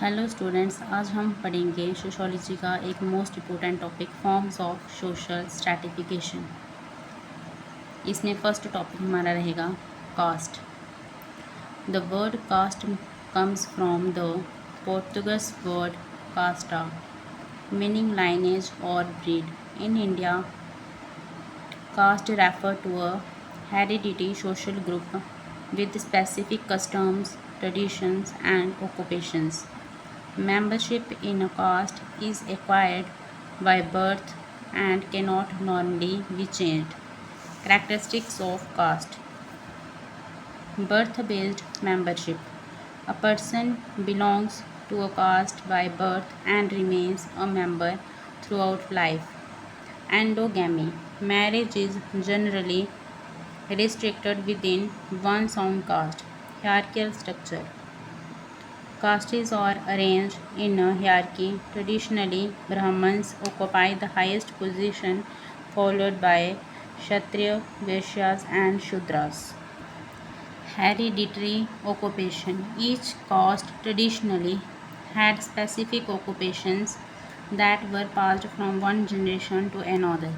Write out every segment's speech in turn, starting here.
Hello students, आज हम पढ़ेंगे सोशोलॉजी का एक most important topic forms of social stratification. इसमें फर्स्ट टॉपिक हमारा रहेगा caste. The word caste comes from the Portuguese word कास्टा मीनिंग लाइनेज और breed. In India, caste refer to a hereditary social group with specific customs, traditions, and occupations. Membership in a caste is acquired by birth and cannot normally be changed. Characteristics of caste: birth-based membership. A person belongs to a caste by birth and remains a member throughout life. Endogamy. Marriage is generally restricted within one's own caste. Hierarchical structure. Castes are arranged in a hierarchy. Traditionally, Brahmins occupy the highest position, followed by Kshatriya, Vaishyas, and Shudras. Hereditary occupation. Each caste traditionally had specific occupations that were passed from one generation to another.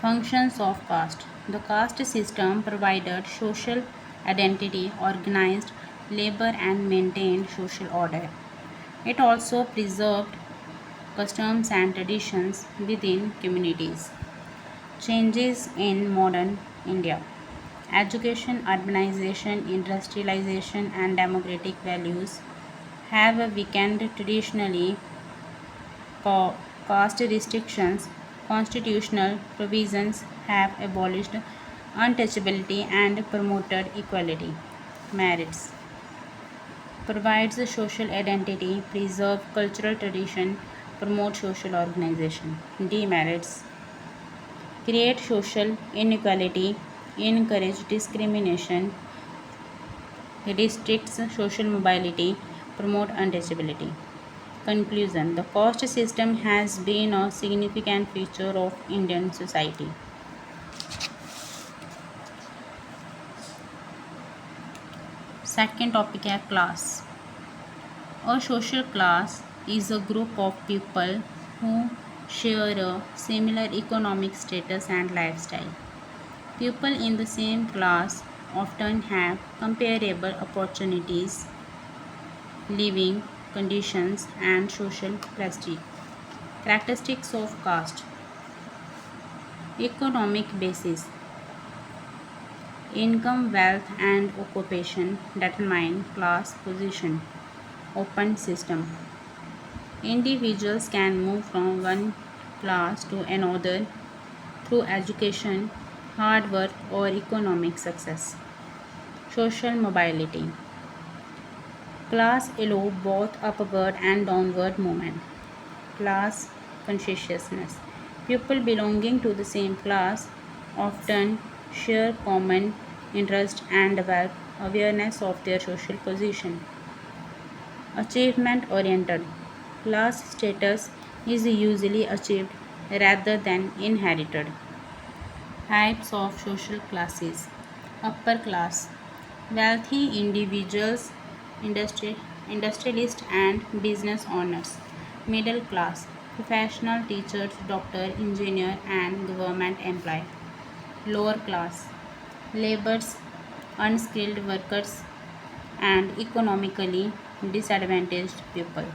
Functions of caste. The caste system provided social identity, organized labor, and maintained social order. It also preserved customs and traditions within communities. Changes in modern India. Education, urbanization, industrialization, and democratic values have weakened traditionally caste restrictions. Constitutional provisions have abolished untouchability and promoted equality. Merits: provides a social identity, preserve cultural tradition, promote social organization. Demerits: create social inequality, encourage discrimination, restricts social mobility, promote untouchability. Conclusion: the caste system has been a significant feature of Indian society. Second topic है class. A social class is a group of people who share a similar economic status and lifestyle. People in the same class often have comparable opportunities, living conditions, and social prestige. Characteristics of caste: economic basis. Income, wealth, and occupation determine class position. Open system. Individuals can move from one class to another through education, hard work, or economic success. Social mobility. Class allow both upward and downward movement. Class consciousness. People belonging to the same class often share common interests and develop awareness of their social position. Achievement oriented. Class status is usually achieved rather than inherited. Types of social classes. Upper class. Wealthy individuals, industrialists, and business owners. Middle class. Professional teachers, doctor, engineer, and government employee. Lower class. Laborers, unskilled workers, and economically disadvantaged people.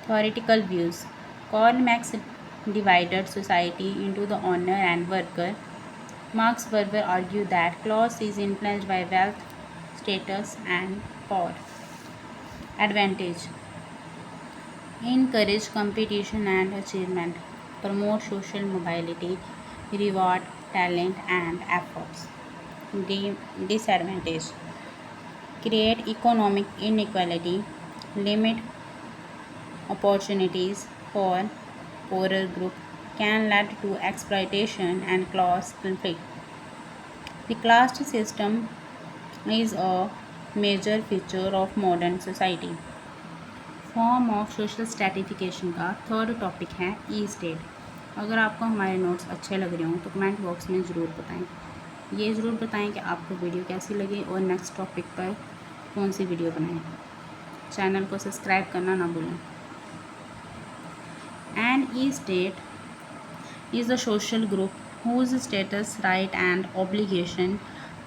Theoretical views. Karl Marx divided society into the owner and worker. Marx further argued that class is influenced by wealth, status, and power. Advantage: encourage competition and achievement, promote social mobility, reward talent and efforts. Disadvantage: create economic inequality, limit opportunities for poorer group, can lead to exploitation and class conflict. The caste system is a major feature of modern society. Form of social stratification का third topic है ई state. अगर आपको हमारे notes अच्छे लग रहे हों तो कमेंट बॉक्स में ज़रूर बताएं। ये ज़रूर बताएं कि आपको वीडियो कैसी लगी और नेक्स्ट टॉपिक पर कौन सी वीडियो बनाएं। चैनल को सब्सक्राइब करना ना भूलें। An e-state is a social group whose status, right, and obligation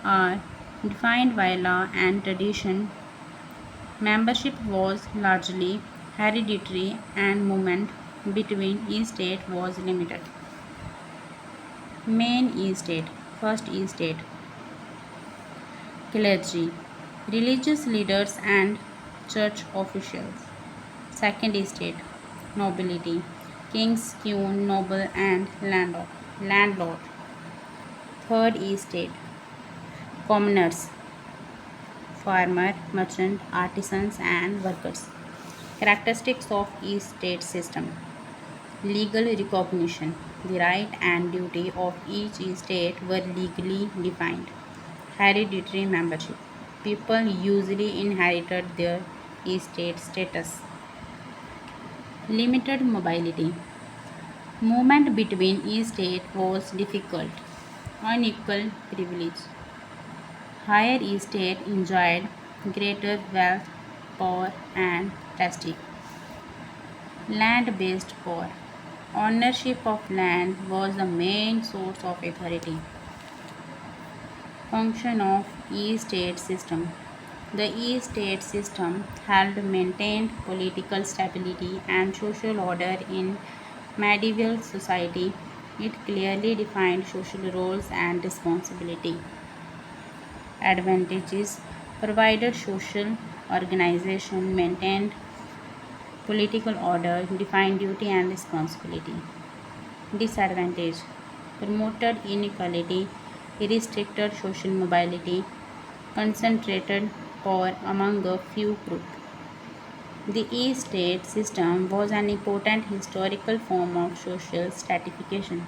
are defined by law and tradition. Membership was largely hereditary and movement between e-state was limited. Main e-state. First e-state. Clergy, religious leaders and church officials. Second estate, nobility, kings, queen, noble and landlord. Third estate, commoners, farmer, merchant, artisans and workers. Characteristics of estate system. Legal recognition. The right and duty of each estate were legally defined. Hereditary membership. People usually inherited their estate status. Limited mobility. Movement between estates was difficult. Unequal privilege. Higher estate enjoyed greater wealth, power and prestige. Land-based power. Ownership of land was the main source of authority. Function of estate system. The estate system helped maintain political stability and social order in medieval society. It clearly defined social roles and responsibility. Advantages: provided social organization, maintained political order, defined duty and responsibility. Disadvantage: promoted inequality, restricted social mobility, concentrated power among a few groups. The estate system was an important historical form of social stratification.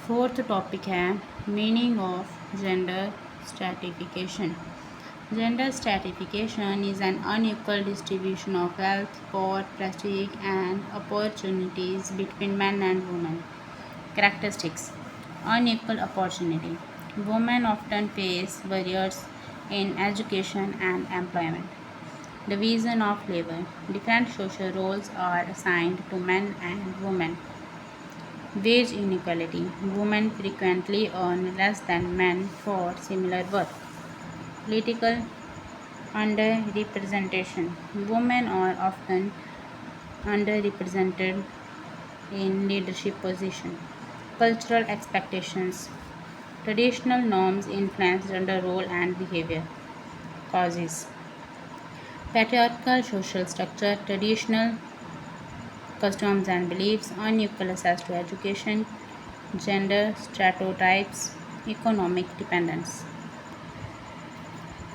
Fourth topic है meaning of gender stratification. Gender stratification is an unequal distribution of wealth, power, prestige, and opportunities between men and women. Characteristics: unequal opportunity. Women often face barriers in education and employment. Division of labor. Different social roles are assigned to men and women. Wage inequality. Women frequently earn less than men for similar work. Political underrepresentation. Women are often underrepresented in leadership positions. Cultural expectations. Traditional norms influence gender role and behavior. Causes: patriarchal social structure, traditional customs and beliefs, unequal access to education, gender stereotypes, economic dependence.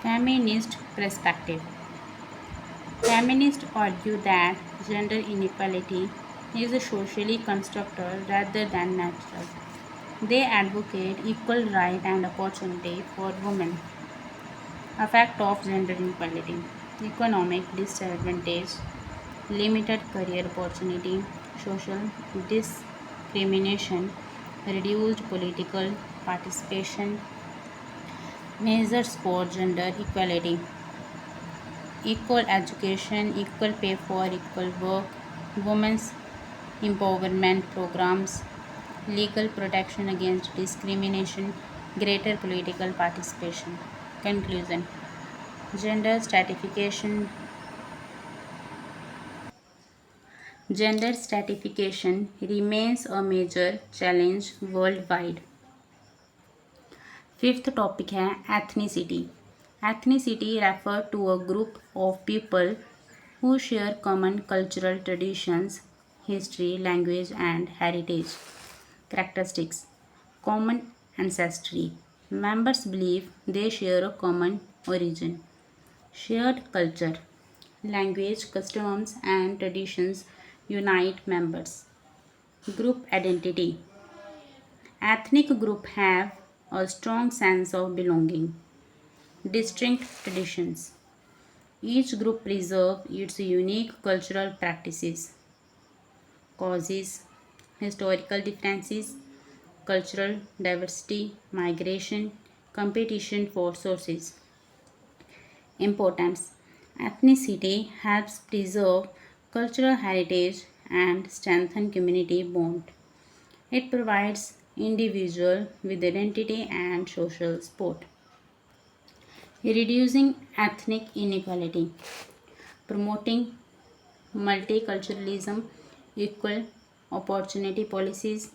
Feminist perspective. Feminists argue that gender inequality is socially constructed rather than natural. They advocate equal right and opportunity for women. Effect of gender inequality: economic disadvantage, limited career opportunity, social discrimination, reduced political participation. Measures for gender equality: equal education, equal pay for equal work, women's empowerment programs, legal protection against discrimination, greater political participation. Conclusion: gender stratification Gender stratification remains a major challenge worldwide. Fifth topic है ethnicity. Ethnicity refers to a group of people who share common cultural traditions, history, language, and heritage. Characteristics: common ancestry. Members believe they share a common origin. Shared culture. Language, customs, and traditions unite members. Group identity. Ethnic groups have a strong sense of belonging. Distinct traditions. Each group preserves its unique cultural practices. Causes: historical differences, cultural diversity, migration, competition for sources. Importance: Ethnicity helps preserve cultural heritage and strengthen community bond. It provides individual with identity and social support. Reducing ethnic inequality, promoting multiculturalism, equal opportunity policies,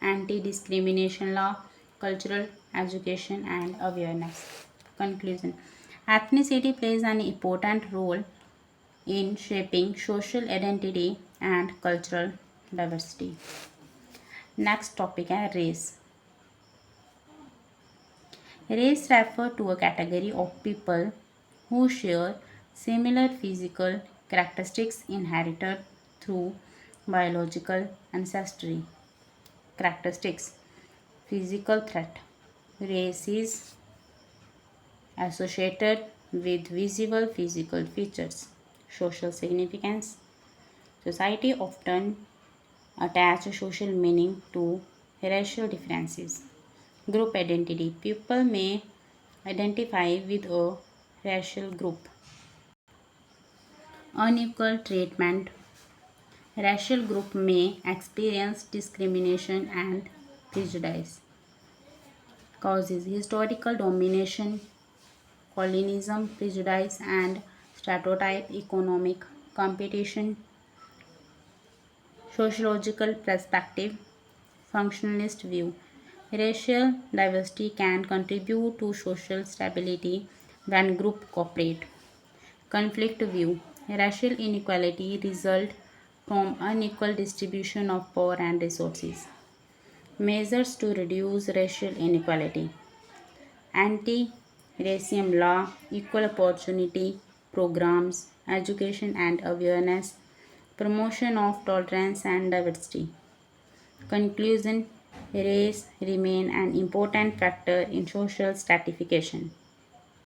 anti-discrimination law, cultural education and awareness. Conclusion. Ethnicity plays an important role in shaping social identity and cultural diversity. Next topic is race. Race refers to a category of people who share similar physical characteristics inherited through biological ancestry. Characteristics. Physical threat. Race is associated with visible physical features. Social significance. Society often attach social meaning to racial differences. Group identity. People may identify with a racial group. Unequal treatment. Racial group may experience discrimination and prejudice. Causes. Historical domination, colonialism, prejudice and stereotype, economic competition, sociological perspective, functionalist view. Racial diversity can contribute to social stability when groups cooperate. Conflict view. Racial inequality result from unequal distribution of power and resources. Measures to reduce racial inequality. Anti-racism law, equal opportunity programs, education and awareness, promotion of tolerance and diversity. Conclusion. Race remain an important factor in social stratification.